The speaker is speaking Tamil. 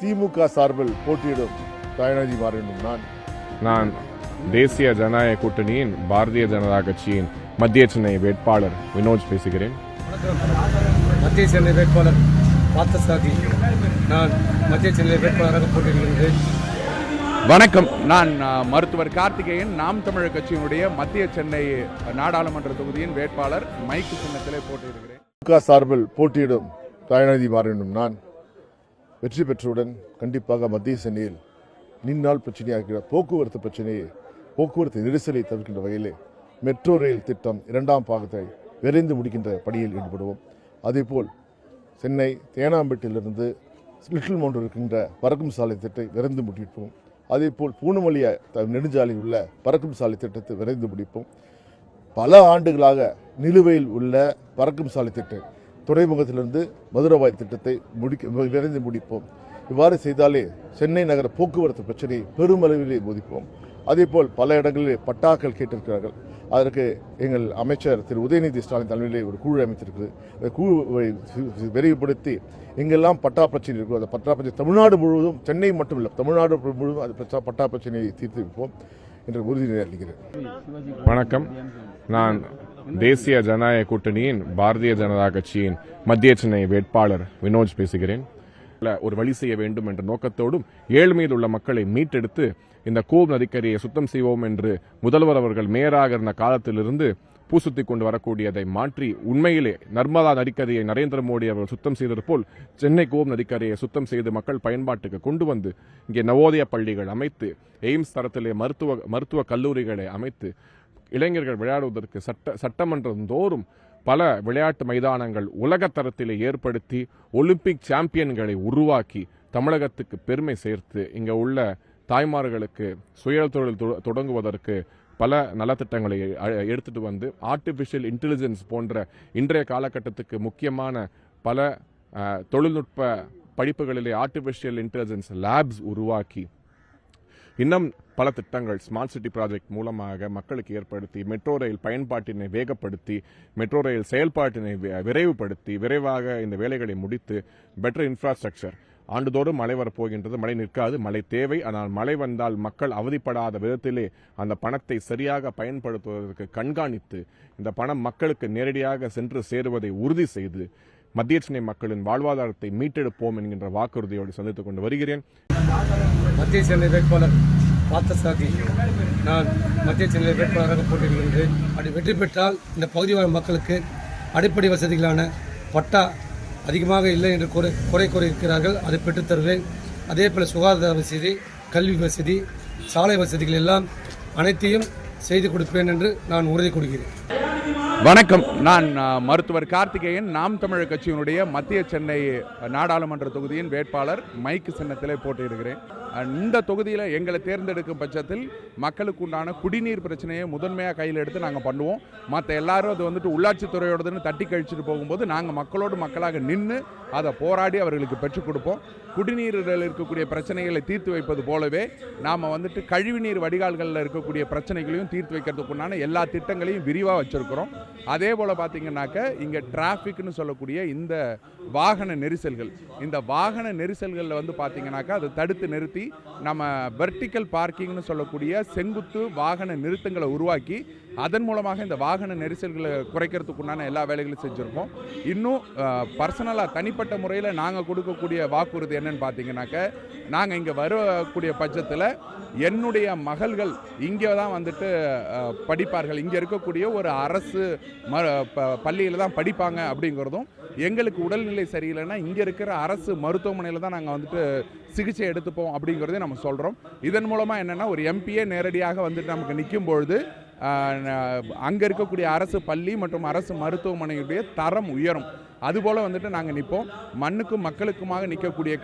திமுக சார்பில் போட்டியிடும் தயாநிதி மாறன் நான் தேசிய ஜனநாயக கூட்டணியின் பாரதிய ஜனதா கட்சியின் மத்திய சென்னை வேட்பாளர் வினோஜ் பேசுகிறேன். மத்திய சென்னை வேட்பாளர் பார்த்தசாதி. நான் மத்திய சென்னை வேட்பாளராக போட்டியிடுகின்றேன். வணக்கம். நான் மருத்துவர் கார்த்திகேயன், நாம் தமிழர் கட்சியினுடைய மத்திய சென்னை நாடாளுமன்ற தொகுதியின் வேட்பாளர். மைக்கு சின்னத்திலே போட்டியிடுகிறேன். திமுக சார்பில் போட்டியிடும் தயாநிதி மாறன் நான் வெற்றி பெற்றவுடன் கண்டிப்பாக மத்திய சென்னையில் நீண்ட பிரச்சனையாகிற போக்குவரத்து பிரச்சனையை, போக்குவரத்து நெரிசலை தவிர்க்கின்ற வகையிலே மெட்ரோ ரயில் திட்டம் 2ஆம் பாகத்தை விரைந்து முடிக்கின்ற பணியில் ஈடுபடுவோம். அதேபோல் சென்னை தேனாம்பேட்டிலிருந்து லிட்டில் மவுண்ட் இருக்கின்ற பறக்கும் சாலை திட்டத்தை விரைந்து முடிப்போம். அதேபோல் பூனமல்லி நெடுஞ்சாலையில் உள்ள பறக்கும் சாலை திட்டத்தை விரைந்து முடிப்போம். பல ஆண்டுகளாக நிலுவையில் உள்ள பறக்கும் சாலை திட்டம் துறைமுகத்திலிருந்து மதுரவாய் திட்டத்தை விரைந்து முடிப்போம். இவ்வாறு செய்தாலே சென்னை நகர போக்குவரத்து பிரச்சனையை பெருமளவிலே போதிப்போம். அதேபோல் பல இடங்களில் பட்டாக்கள் கேட்டிருக்கிறார்கள். அதற்கு எங்கள் அமைச்சர் திரு உதயநிதி ஸ்டாலின் தலைமையிலே ஒரு குழு அமைத்திருக்கிறது. அந்த குழுவை விரைவுபடுத்தி எங்கெல்லாம் பட்டா பிரச்சனை இருக்கோ அந்த பட்டா பிரச்சனை தமிழ்நாடு முழுவதும், சென்னை மட்டும் இல்லை தமிழ்நாடு முழுவதும் அது பட்டா பிரச்சனையை தீர்த்து வைப்போம் என்று உறுதியை அளிக்கிறேன். வணக்கம். நான் தேசிய ஜனநாயக கூட்டணியின் பாரதிய ஜனதா கட்சியின் மத்திய சென்னை வேட்பாளர் வினோஜ் பேசுகிறேன். ஒரு வழி செய்ய வேண்டும் என்ற நோக்கத்தோடும் ஏழ்மையில் உள்ள மக்களை மீட்டெடுத்து இந்த கூவம் நதிக்கரையை சுத்தம் செய்வோம் என்று முதல்வர் அவர்கள் மேயராக இருந்த காலத்திலிருந்து பூசுத்தி கொண்டு வரக்கூடியதை மாற்றி உண்மையிலே நர்மதா நதிக்கரையை நரேந்திர மோடி அவர்கள் சுத்தம் செய்தது போல் சென்னை கூவம் நதிக்கரையை சுத்தம் செய்து மக்கள் பயன்பாட்டுக்கு கொண்டு வந்து இங்கே நவோதய பள்ளிகள் அமைத்து, எய்ம்ஸ் தரத்திலே மருத்துவ கல்லூரிகளை அமைத்து, இளைஞர்கள் விளையாடுவதற்கு சட்டமன்றம் தோறும் பல விளையாட்டு மைதானங்கள் உலக தரத்திலே ஏற்படுத்தி ஒலிம்பிக் சாம்பியன்களை உருவாக்கி தமிழகத்துக்கு பெருமை சேர்த்து இங்கே உள்ள தாய்மார்களுக்கு சுய தொழில் தொடங்குவதற்கு பல நலத்திட்டங்களை எடுத்துட்டு வந்து ஆர்டிபிஷியல் இன்டெலிஜென்ஸ் போன்ற இன்றைய காலகட்டத்துக்கு முக்கியமான பல தொழில்நுட்ப படிப்புகளிலே ஆர்டிபிஷியல் இன்டெலிஜென்ஸ் லேப்ஸ் உருவாக்கி இன்னும் பல திட்டங்கள் ஸ்மார்ட் சிட்டி ப்ராஜெக்ட் மூலமாக மக்களுக்கு ஏற்படுத்தி மெட்ரோ ரயில் பயன்பாட்டினை வேகப்படுத்தி மெட்ரோ ரயில் செயல்பாட்டினை விரைவுபடுத்தி விரைவாக இந்த வேலைகளை முடித்து பெட்டர் இன்ஃப்ராஸ்ட்ரக்சர். ஆண்டுதோறும் மழை வரப்போகின்றது, மழை நிற்காது, மழை தேவை. ஆனால் மழை வந்தால் மக்கள் அவதிப்படாத விதத்திலே அந்த பணத்தை சரியாக பயன்படுத்துவதற்கு கண்காணித்து இந்த பணம் மக்களுக்கு நேரடியாக சென்று சேருவதை உறுதி செய்து மத்திய சென்னை மக்களின் வாழ்வாதாரத்தை மீட்டெடுப்போம் என்கின்ற வாக்குறுதியோடு சந்தித்துக் கொண்டு வருகிறேன். மத்திய சென்னை வேட்பாளர் பார்த்தசாதி. நான் மத்திய சென்னை வேட்பாளராக போட்டியிடுகின்றேன். அப்படி வெற்றி பெற்றால் இந்த பகுதி வாழ் மக்களுக்கு அடிப்படை வசதிகளான பட்டா அதிகமாக இல்லை என்று குறை கூறியிருக்கிறார்கள். அதை பெற்றுத் தருவேன். அதே போல் சுகாதார வசதி, கல்வி வசதி, சாலை வசதிகள் எல்லாம் அனைத்தையும் செய்து கொடுப்பேன் என்று நான் உறுதி கொடுக்கிறேன். வணக்கம். நான் மருத்துவர் கார்த்திகேயன், நாம் தமிழர் கட்சியினுடைய மத்திய சென்னை நாடாளுமன்ற தொகுதியின் வேட்பாளர். மைக்கு சின்னத்திலே போட்டியிடுகிறேன். இந்த தொகுதியில் எங்களை தேர்ந்தெடுக்கும் பட்சத்தில் மக்களுக்கு உண்டான குடிநீர் பிரச்சனையை முதன்மையாக கையில் எடுத்து நாங்கள் பண்ணுவோம். மற்ற எல்லாரும் அது வந்துட்டு உள்ளாட்சித்துறையோடதுன்னு தட்டி கழிச்சுட்டு போகும்போது நாங்கள் மக்களோடு மக்களாக நின்று அதை போராடி அவர்களுக்கு பெற்றுக் கொடுப்போம். குடிநீரில் இருக்கக்கூடிய பிரச்சனைகளை தீர்த்து வைப்பது போலவே நாம் வந்துட்டு கழிவுநீர் வடிகால்களில் இருக்கக்கூடிய பிரச்சனைகளையும் தீர்த்து வைக்கிறதுக்குண்டான எல்லா திட்டங்களையும் விரிவாக வச்சுருக்கிறோம். அதே போல் பார்த்தீங்கன்னாக்க இங்கே டிராஃபிக்னு சொல்லக்கூடிய இந்த வாகன நெரிசல்கள், இந்த வாகன நெரிசல்களில் வந்து பார்த்தீங்கன்னாக்கா அதை தடுத்து நிறுத்தி நம்ம வெர்டிக்கல் பார்க்கிங்னு சொல்லக்கூடிய செங்குத்து வாகன நிறுத்தங்களை உருவாக்கி அதன் மூலமாக இந்த வாகன நெரிசல்களை குறைக்கிறதுக்குண்டான எல்லா வேலைகளும் செஞ்சுருக்கோம். இன்னும் பர்சனலாக தனிப்பட்ட முறையில் நாங்கள் கொடுக்கக்கூடிய வாக்குறுதி என்னன்னு பார்த்தீங்கன்னாக்க, நாங்கள் இங்கே வரக்கூடிய பட்சத்தில் என்னுடைய மகள்கள் இங்கே தான் வந்துட்டு படிப்பார்கள், இங்கே இருக்கக்கூடிய ஒரு அரசு பள்ளியில் தான் படிப்பாங்க அப்படிங்கிறதும், எங்களுக்கு உடல்நிலை சரியில்லைன்னா இங்கே இருக்கிற அரசு மருத்துவமனையில் தான் நாங்கள் வந்துட்டு சிகிச்சை எடுத்துப்போம் அப்படிங்கிறதே நம்ம சொல்கிறோம். இதன் மூலமாக என்னென்னா ஒரு எம்பியே நேரடியாக வந்துட்டு நமக்கு நிற்கும் பொழுது அங்கே இருக்கக்கூடிய அரசு பள்ளி மற்றும் அரசு மருத்துவமனையுடைய தரம் உயரும். அதுபோல் வந்துட்டு நாங்கள் நிற்போம். மண்ணுக்கும் மக்களுக்குமாக நிற்கக்கூடிய